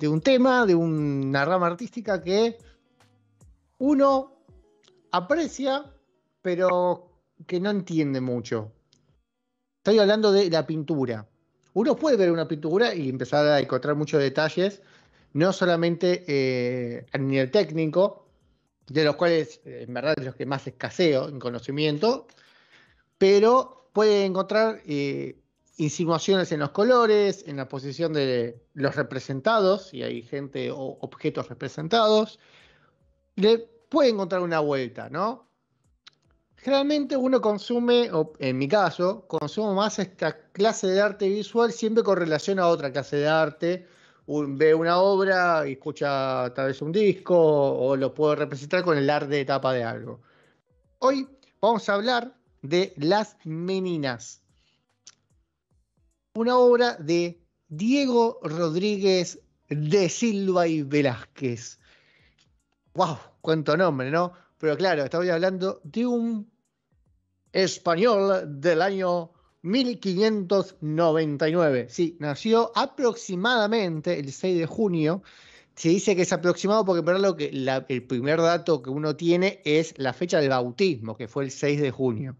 un tema, de una rama artística que uno aprecia, pero que no entiende mucho. Estoy hablando de la pintura. Uno puede ver una pintura y empezar a encontrar muchos detalles, no solamente a nivel técnico, de los cuales en verdad de los que más escaseo en conocimiento, pero puede encontrar insinuaciones en los colores, en la posición de los representados, si hay gente o objetos representados, le puede encontrar una vuelta, ¿no? Generalmente uno consume, o en mi caso, consumo más esta clase de arte visual siempre con relación a otra clase de arte. Ve una obra y escucha tal vez un disco o lo puedo representar con el arte de tapa de algo. Hoy vamos a hablar de Las Meninas, una obra de Diego Rodríguez de Silva y Velázquez. ¡Wow! Cuánto nombre, ¿no? Pero claro, estamos hablando de un español del año 1599. Sí, nació aproximadamente el 6 de junio. Se dice que es aproximado porque el primer dato que uno tiene es la fecha del bautismo, que fue el 6 de junio.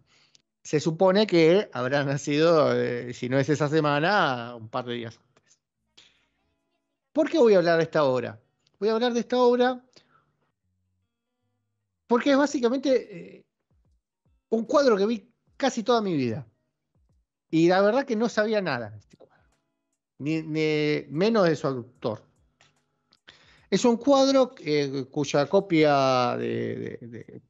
Se supone que habrá nacido, si no es esa semana, un par de días antes. ¿Por qué voy a hablar de esta obra? Voy a hablar de esta obra porque es básicamente un cuadro que vi casi toda mi vida. Y la verdad que no sabía nada de este cuadro, ni menos de su autor. Es un cuadro cuya copia de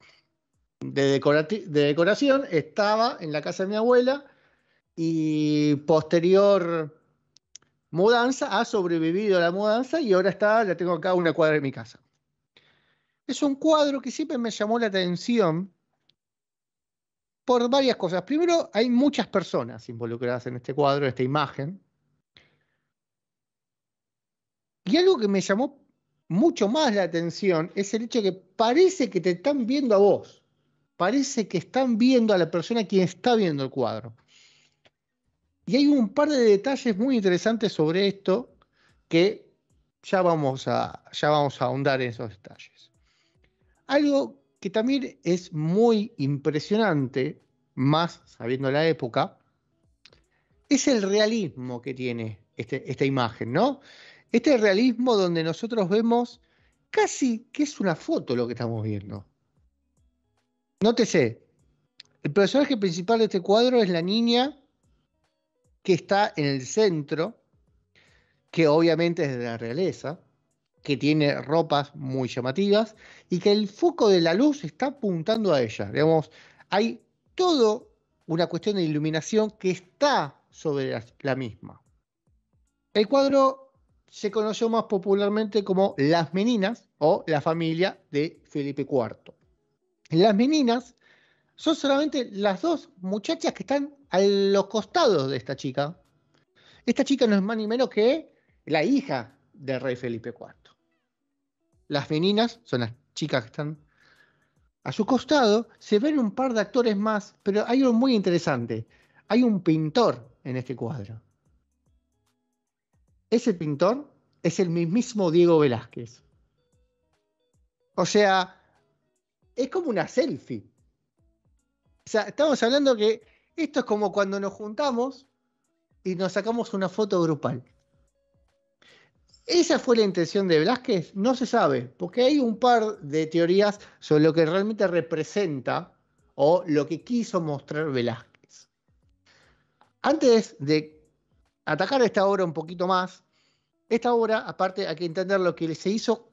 decoración estaba en la casa de mi abuela y posterior mudanza ha sobrevivido a la mudanza y ahora la tengo acá a una cuadra de mi casa. Es un cuadro que siempre me llamó la atención por varias cosas. Primero, hay muchas personas involucradas en este cuadro, en esta imagen. Y algo que me llamó mucho más la atención es el hecho de que parece que te están viendo a vos. Parece que están viendo a la persona quien está viendo el cuadro. Y hay un par de detalles muy interesantes sobre esto que ya vamos a ahondar en esos detalles. Algo que también es muy impresionante, más sabiendo la época, es el realismo que tiene esta imagen, ¿no? Este realismo donde nosotros vemos casi que es una foto lo que estamos viendo. Nótese, el personaje principal de este cuadro es la niña que está en el centro, que obviamente es de la realeza, que tiene ropas muy llamativas y que el foco de la luz está apuntando a ella. Digamos, hay toda una cuestión de iluminación que está sobre la misma. El cuadro se conoció más popularmente como Las Meninas o la familia de Felipe IV. Las Meninas son solamente las dos muchachas que están a los costados de esta chica. Esta chica no es más ni menos que la hija del rey Felipe IV. Las Meninas son las chicas que están a su costado. Se ven un par de actores más, pero hay algo muy interesante. Hay un pintor en este cuadro. Ese pintor es el mismísimo Diego Velázquez. O sea, es como una selfie. O sea, estamos hablando que esto es como cuando nos juntamos y nos sacamos una foto grupal. ¿Esa fue la intención de Velázquez? No se sabe, porque hay un par de teorías sobre lo que realmente representa o lo que quiso mostrar Velázquez. Antes de atacar esta obra un poquito más, esta obra, aparte, hay que entender lo que se hizo,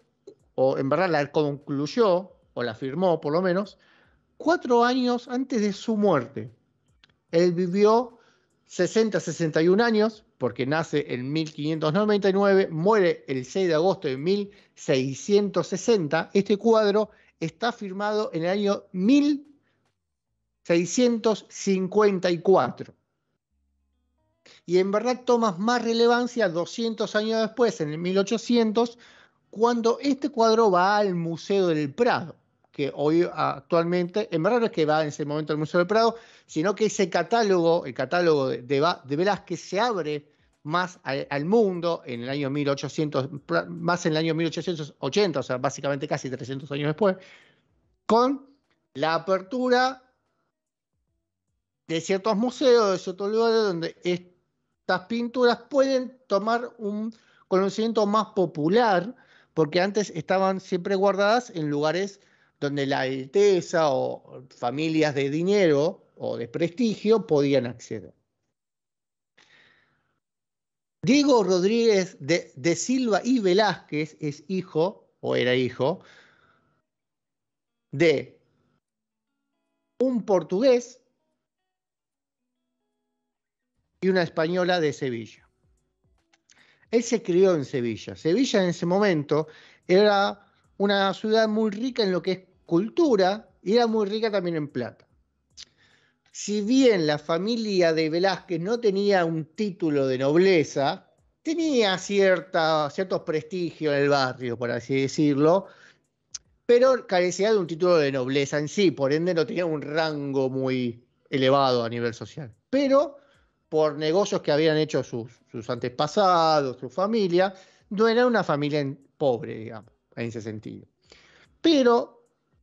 o en verdad la concluyó, o la firmó por lo menos, 4 años antes de su muerte. Él vivió 61 años, porque nace en 1599, muere el 6 de agosto de 1660. Este cuadro está firmado en el año 1654. Y en verdad toma más relevancia 200 años después, en el 1800, cuando este cuadro va al Museo del Prado, que hoy actualmente, en verdad no es que va en ese momento al Museo del Prado, sino que ese catálogo, el catálogo de Velázquez se abre más al mundo en el año 1800, más en el año 1880, o sea, básicamente casi 300 años después, con la apertura de ciertos museos, de ciertos lugares donde estas pinturas pueden tomar un conocimiento más popular, porque antes estaban siempre guardadas en lugares donde la alteza o familias de dinero o de prestigio podían acceder. Diego Rodríguez de Silva y Velázquez es hijo, o era hijo, de un portugués y una española de Sevilla. Él se crió en Sevilla. Sevilla en ese momento era una ciudad muy rica en lo que es cultura y era muy rica también en plata. Si bien la familia de Velázquez no tenía un título de nobleza, tenía cierto prestigio en el barrio, por así decirlo, pero carecía de un título de nobleza en sí, por ende no tenía un rango muy elevado a nivel social. Pero por negocios que habían hecho sus antepasados, su familia, no era una familia pobre, digamos, en ese sentido. Pero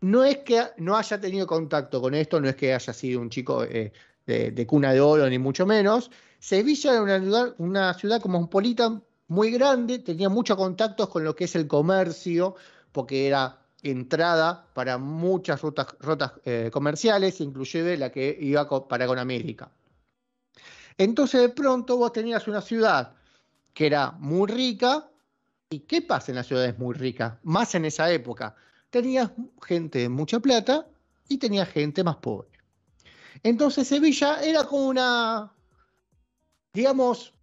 no es que no haya tenido contacto con esto, no es que haya sido un chico de cuna de oro, ni mucho menos. Sevilla era una ciudad cosmopolita muy grande, tenía muchos contactos con lo que es el comercio, porque era entrada para muchas rutas comerciales, inclusive la que iba para con América. Entonces de pronto vos tenías una ciudad que era muy rica. ¿Y qué pasa en las ciudades muy ricas? Más en esa época. Tenías gente de mucha plata y tenías gente más pobre. Entonces Sevilla era como digamos,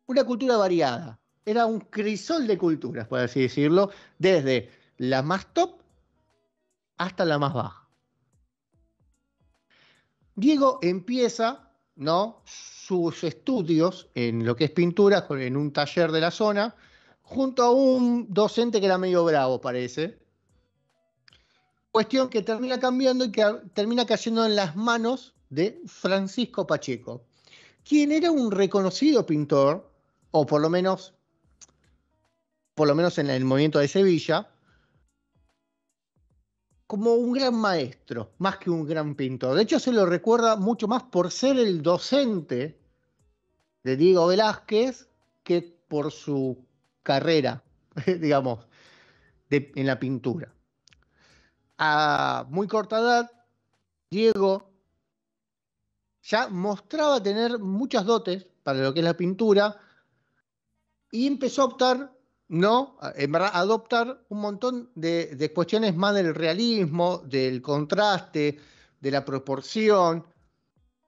una cultura variada. Era un crisol de culturas, por así decirlo, desde la más top hasta la más baja. Diego empieza, ¿no?, sus estudios en lo que es pintura en un taller de la zona, junto a un docente que era medio bravo, parece. Cuestión que termina cambiando y que termina cayendo en las manos de Francisco Pacheco, quien era un reconocido pintor, o por lo menos en el movimiento de Sevilla, como un gran maestro, más que un gran pintor. De hecho, se lo recuerda mucho más por ser el docente de Diego Velázquez que por su carrera, digamos, en la pintura. A muy corta edad, Diego ya mostraba tener muchas dotes para lo que es la pintura y empezó a optar, ¿no? En verdad, a adoptar un montón de cuestiones más del realismo, del contraste, de la proporción,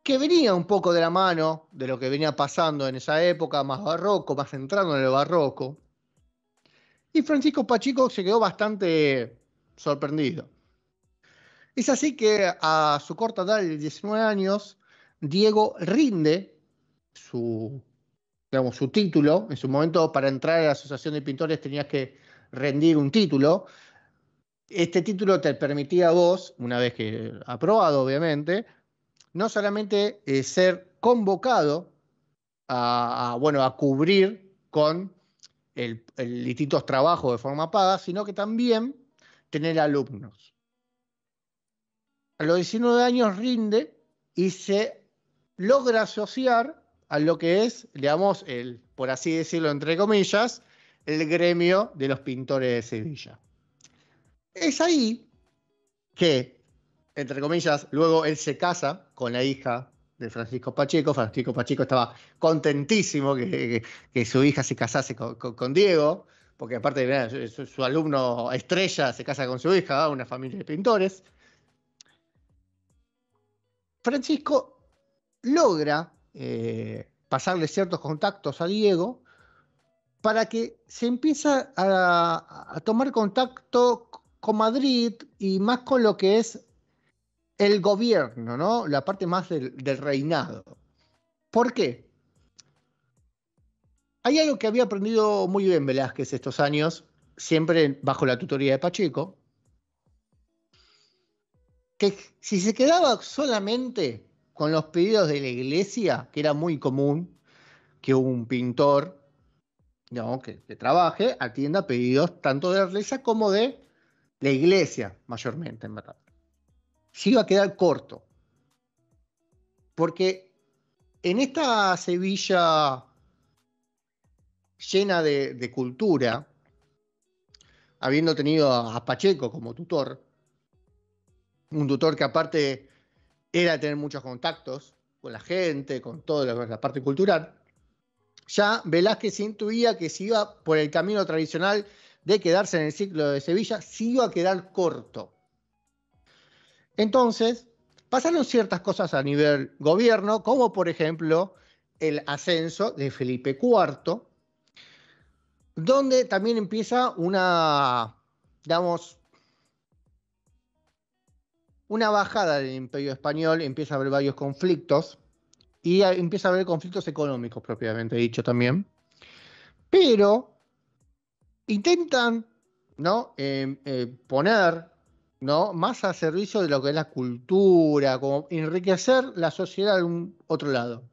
que venía un poco de la mano de lo que venía pasando en esa época, más barroco, más centrado en el barroco. Y Francisco Pacheco se quedó bastante sorprendido. Es así que a su corta edad de 19 años, Diego rinde su título. En su momento, para entrar a la Asociación de Pintores tenías que rendir un título. Este título te permitía a vos, una vez que aprobado, obviamente, no solamente ser convocado a cubrir con distintos trabajos de forma paga, sino que también tener alumnos. A los 19 años rinde y se logra asociar a lo que es, digamos, por así decirlo, entre comillas, el gremio de los pintores de Sevilla. Es ahí que, entre comillas, luego él se casa con la hija de Francisco Pacheco. Francisco Pacheco estaba contentísimo que su hija se casase con Diego, porque aparte de su alumno estrella se casa con su hija, una familia de pintores. Francisco logra pasarle ciertos contactos a Diego para que se empiece a tomar contacto con Madrid y más con lo que es el gobierno, ¿no? La parte más del reinado. ¿Por qué? Hay algo que había aprendido muy bien Velázquez estos años, siempre bajo la tutoría de Pacheco, que si se quedaba solamente con los pedidos de la iglesia, que era muy común, que un pintor, ¿no? que trabaje atienda pedidos tanto de la realeza como de la iglesia, mayormente, en verdad. Se iba a quedar corto. Porque en esta Sevilla llena de cultura, habiendo tenido a Pacheco como tutor, un tutor que aparte era tener muchos contactos con la gente, con toda la parte cultural, ya Velázquez intuía que si iba por el camino tradicional de quedarse en el ciclo de Sevilla, se iba a quedar corto. Entonces, pasaron ciertas cosas a nivel gobierno, como por ejemplo el ascenso de Felipe IV, donde también empieza una, digamos, una bajada del Imperio Español, empieza a haber varios conflictos y empieza a haber conflictos económicos propiamente dicho también, pero intentan, ¿no? Poner, ¿no? más a servicio de lo que es la cultura, como enriquecer la sociedad de un otro lado.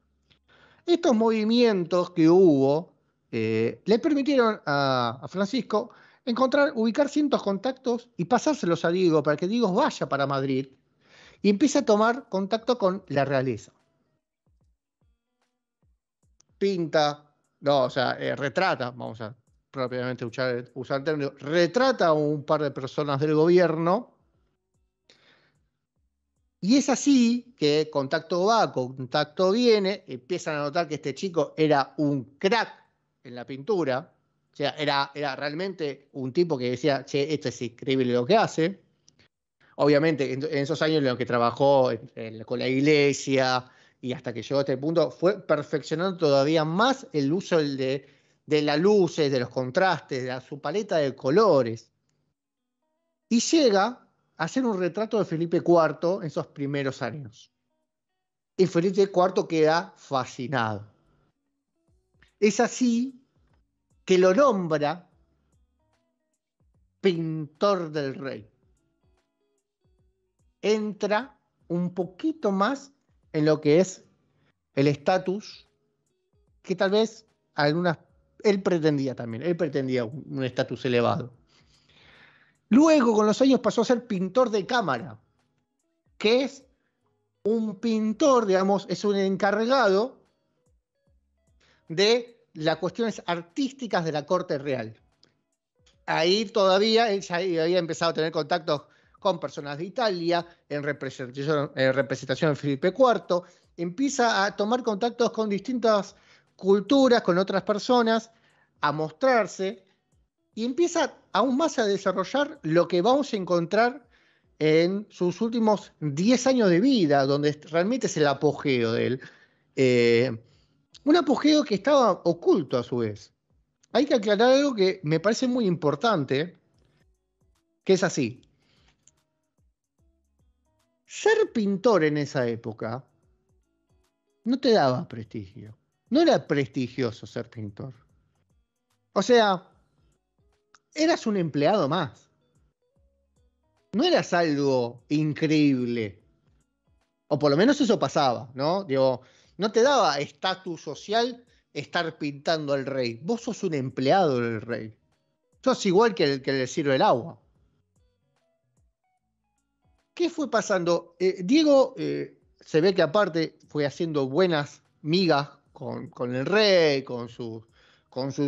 Estos movimientos que hubo le permitieron a Francisco ubicar ciertos contactos y pasárselos a Diego para que Diego vaya para Madrid y empiece a tomar contacto con la realeza. Pinta, no, o sea, retrata, vamos a propiamente usar el término, retrata a un par de personas del gobierno. Y es así que contacto va, contacto viene, empiezan a notar que este chico era un crack en la pintura, o sea, era realmente un tipo que decía, che, esto es increíble lo que hace. Obviamente, en esos años en los que trabajó con la iglesia y hasta que llegó a este punto, fue perfeccionando todavía más el uso de las luces, de los contrastes, de su paleta de colores. Y llega a hacer un retrato de Felipe IV en esos primeros años. Y Felipe IV queda fascinado. Es así que lo nombra pintor del rey. Entra un poquito más en lo que es el estatus que tal vez él pretendía también, él pretendía un estatus elevado. Luego, con los años, pasó a ser pintor de cámara, que es un pintor, digamos, es un encargado de las cuestiones artísticas de la corte real. Ahí todavía él ya había empezado a tener contactos con personas de Italia, en representación de Felipe IV, empieza a tomar contactos con distintas culturas, con otras personas, a mostrarse, y empieza aún más a desarrollar lo que vamos a encontrar en sus últimos 10 años de vida, donde realmente es el apogeo de él. Un apogeo que estaba oculto a su vez. Hay que aclarar algo que me parece muy importante, que es así. Ser pintor en esa época no te daba prestigio. No era prestigioso ser pintor. O sea, eras un empleado más. No eras algo increíble. O por lo menos eso pasaba, ¿no? Digo, no te daba estatus social estar pintando al rey. Vos sos un empleado del rey. Sos igual que el que le sirve el agua. ¿Qué fue pasando? Diego se ve que aparte fue haciendo buenas migas con el rey, con su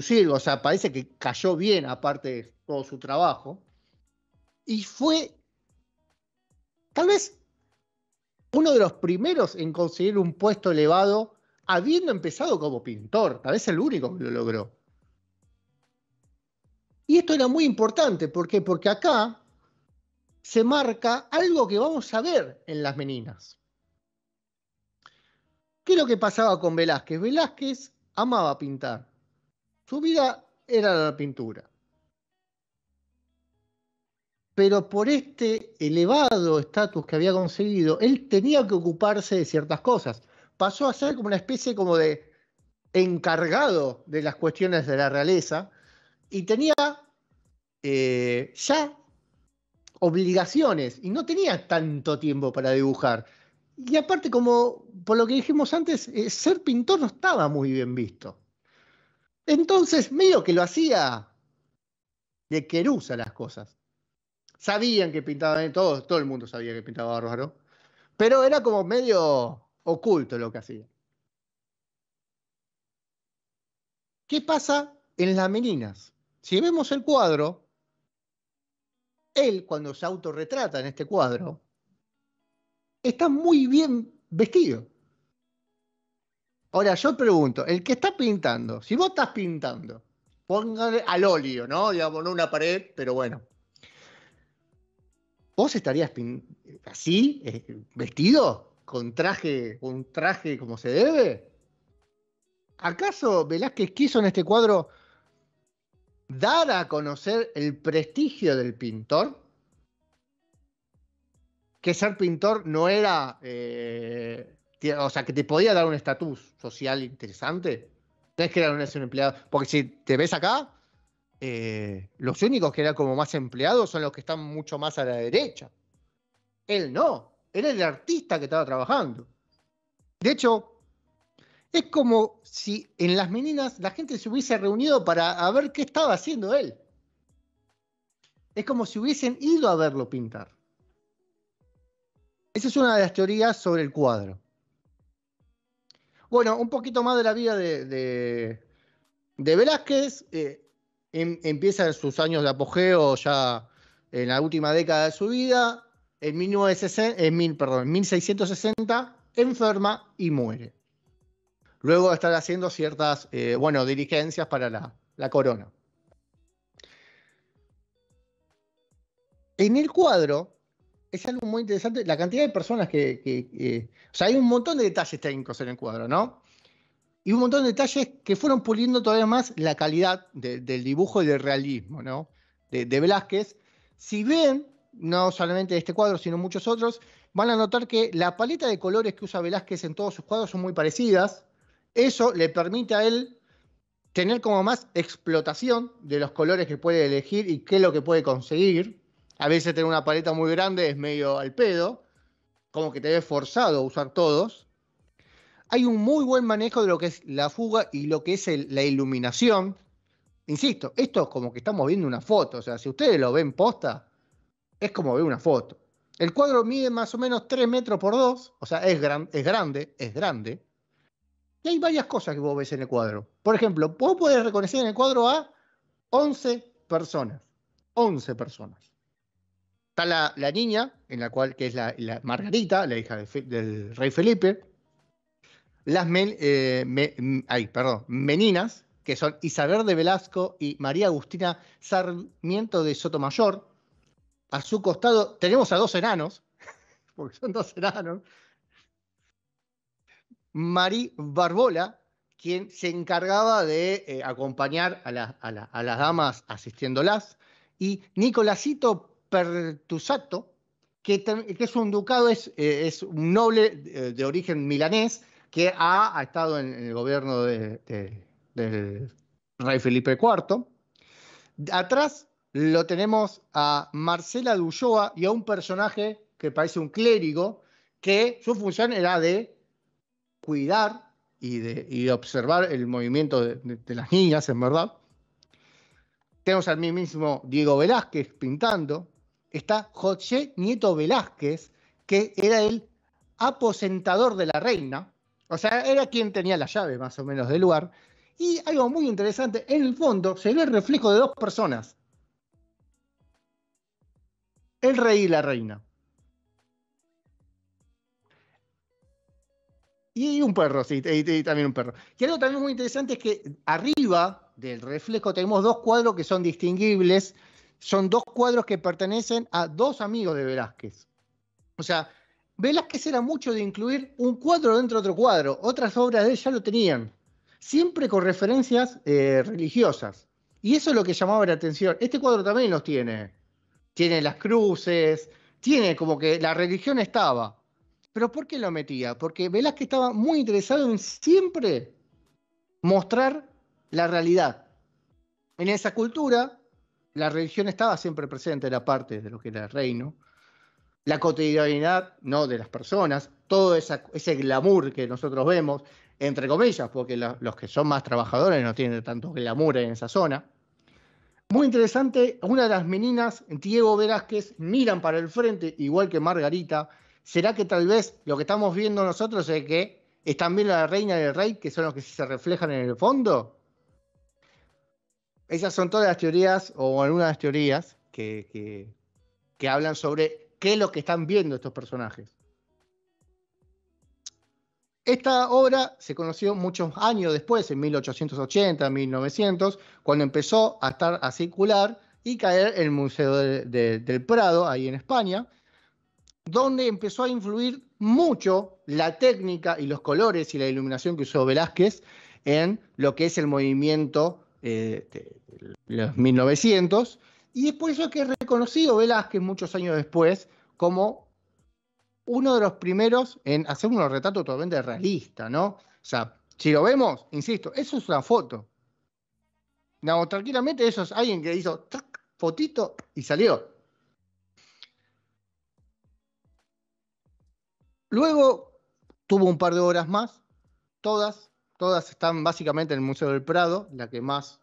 sirvo, o sea, parece que cayó bien aparte de todo su trabajo. Y fue tal vez uno de los primeros en conseguir un puesto elevado, habiendo empezado como pintor, tal vez el único que lo logró. Y esto era muy importante, ¿por qué? Porque acá se marca algo que vamos a ver en las Meninas. ¿Qué es lo que pasaba con Velázquez? Velázquez amaba pintar. Su vida era la pintura. Pero por este elevado estatus que había conseguido, él tenía que ocuparse de ciertas cosas. Pasó a ser como una especie como de encargado de las cuestiones de la realeza y tenía ya obligaciones y no tenía tanto tiempo para dibujar. Y aparte, como por lo que dijimos antes, ser pintor no estaba muy bien visto. Entonces, medio que lo hacía de querusa las cosas. Sabían que pintaba bien, todo el mundo sabía que pintaba bárbaro, pero era como medio oculto lo que hacía. ¿Qué pasa en las meninas? Si vemos el cuadro, él, cuando se autorretrata en este cuadro, está muy bien vestido. Ahora, yo pregunto, el que está pintando, si vos estás pintando, póngale al óleo, ¿no? Digamos, no una pared, pero bueno. ¿Vos estarías así, vestido? ¿Con traje, un traje como se debe? ¿Acaso Velázquez quiso en este cuadro dar a conocer el prestigio del pintor? Que ser pintor no era, o sea, que te podía dar un estatus social interesante. No es que era un empleado, porque si te ves acá, los únicos que eran como más empleados son los que están mucho más a la derecha. Él no, era el artista que estaba trabajando. De hecho, es como si en las meninas la gente se hubiese reunido para ver qué estaba haciendo él. Es como si hubiesen ido a verlo pintar. Esa es una de las teorías sobre el cuadro. Bueno, un poquito más de la vida de Velázquez. Empieza sus años de apogeo ya en la última década de su vida. En 1660 enferma y muere. Luego de estar haciendo ciertas diligencias para la corona. En el cuadro es algo muy interesante, la cantidad de personas o sea, hay un montón de detalles técnicos en el cuadro, ¿no? Y un montón de detalles que fueron puliendo todavía más la calidad del dibujo y del realismo, ¿no? De Velázquez. Si ven, no solamente este cuadro, sino muchos otros, van a notar que la paleta de colores que usa Velázquez en todos sus cuadros son muy parecidas. Eso le permite a él tener como más explotación de los colores que puede elegir y qué es lo que puede conseguir. A veces tener una paleta muy grande es medio al pedo, como que te ves forzado a usar todos. Hay un muy buen manejo de lo que es la fuga y lo que es la iluminación. Insisto, esto es como que estamos viendo una foto, o sea, si ustedes lo ven posta, es como ver una foto. El cuadro mide más o menos 3 metros por 2, o sea, es grande. Y hay varias cosas que vos ves en el cuadro. Por ejemplo, vos podés reconocer en el cuadro a 11 personas. 11 personas. Está la niña, que es la Margarita, la hija del rey Felipe. Las meninas, que son Isabel de Velasco y María Agustina Sarmiento de Sotomayor. A su costado tenemos a dos enanos, porque son dos enanos. Marí Barbola, quien se encargaba de acompañar a las damas asistiéndolas, y Nicolásito Pertusato, que es un ducado, es un noble de origen milanés que ha estado en el gobierno del rey Felipe IV. Atrás lo tenemos a Marcela de Ulloa y a un personaje que parece un clérigo, que su función era de cuidar y de observar el movimiento de las niñas, en verdad. Tenemos al mismo Diego Velázquez pintando. Está José Nieto Velázquez, que era el aposentador de la reina. O sea, era quien tenía la llave más o menos del lugar. Y algo muy interesante, en el fondo se ve el reflejo de dos personas. El rey y la reina. Y un perro, sí, y también un perro. Y algo también muy interesante es que arriba del reflejo tenemos dos cuadros que son distinguibles. Son dos cuadros que pertenecen a dos amigos de Velázquez. O sea, Velázquez era mucho de incluir un cuadro dentro de otro cuadro. Otras obras de él ya lo tenían. Siempre con referencias religiosas. Y eso es lo que llamaba la atención. Este cuadro también los tiene. Tiene las cruces, tiene como que la religión estaba. ¿Pero por qué lo metía? Porque Velázquez estaba muy interesado en siempre mostrar la realidad. En esa cultura, la religión estaba siempre presente, era parte de lo que era el reino. la cotidianidad, ¿no?, de las personas, todo ese glamour que nosotros vemos, entre comillas, porque los que son más trabajadores no tienen tanto glamour en esa zona. Muy interesante, una de las meninas, Diego Velázquez, miran para el frente, igual que Margarita. ¿Será que tal vez lo que estamos viendo nosotros es que están viendo a la reina y el rey, que son los que se reflejan en el fondo? Esas son todas las teorías, o algunas de las teorías, que hablan sobre qué es lo que están viendo estos personajes. Esta obra se conoció muchos años después, en 1880, 1900, cuando empezó a circular y caer en el Museo del Prado, ahí en España, donde empezó a influir mucho la técnica y los colores y la iluminación que usó Velázquez en lo que es el movimiento de los 1900, y es por eso que es reconocido Velázquez muchos años después como uno de los primeros en hacer unos retratos totalmente realistas, ¿no? O sea, si lo vemos, insisto, eso es una foto. No, tranquilamente eso es alguien que hizo ¡tac! Fotito y salió. Luego tuvo un par de obras más, todas están básicamente en el Museo del Prado, la que más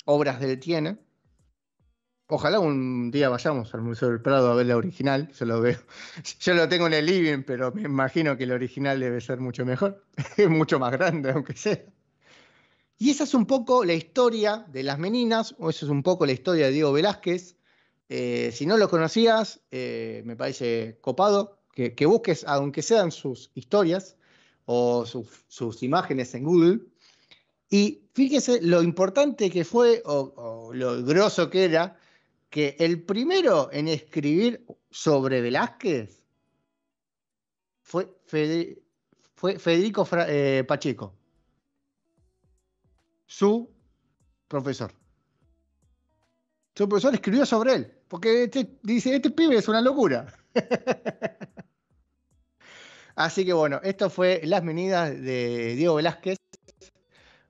obras de él tiene. Ojalá un día vayamos al Museo del Prado a ver la original, yo lo veo. Yo lo tengo en el living, pero me imagino que el original debe ser mucho mejor, es mucho más grande, aunque sea. Y esa es un poco la historia de las meninas, o esa es un poco la historia de Diego Velázquez. Si no lo conocías, me parece copado que busques, aunque sean sus historias o sus imágenes en Google. Y fíjese lo importante que fue, o lo grosso que era, que el primero en escribir sobre Velázquez fue, fue Federico Pacheco, su profesor. Su profesor escribió sobre él, porque dice, este pibe es una locura. Así que bueno, esto fue Las Meninas de Diego Velázquez.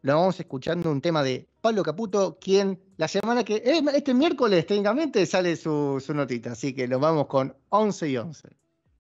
Lo vamos escuchando un tema de Pablo Caputo, quien la semana que... este miércoles técnicamente sale su notita, así que lo vamos con 11 y 11.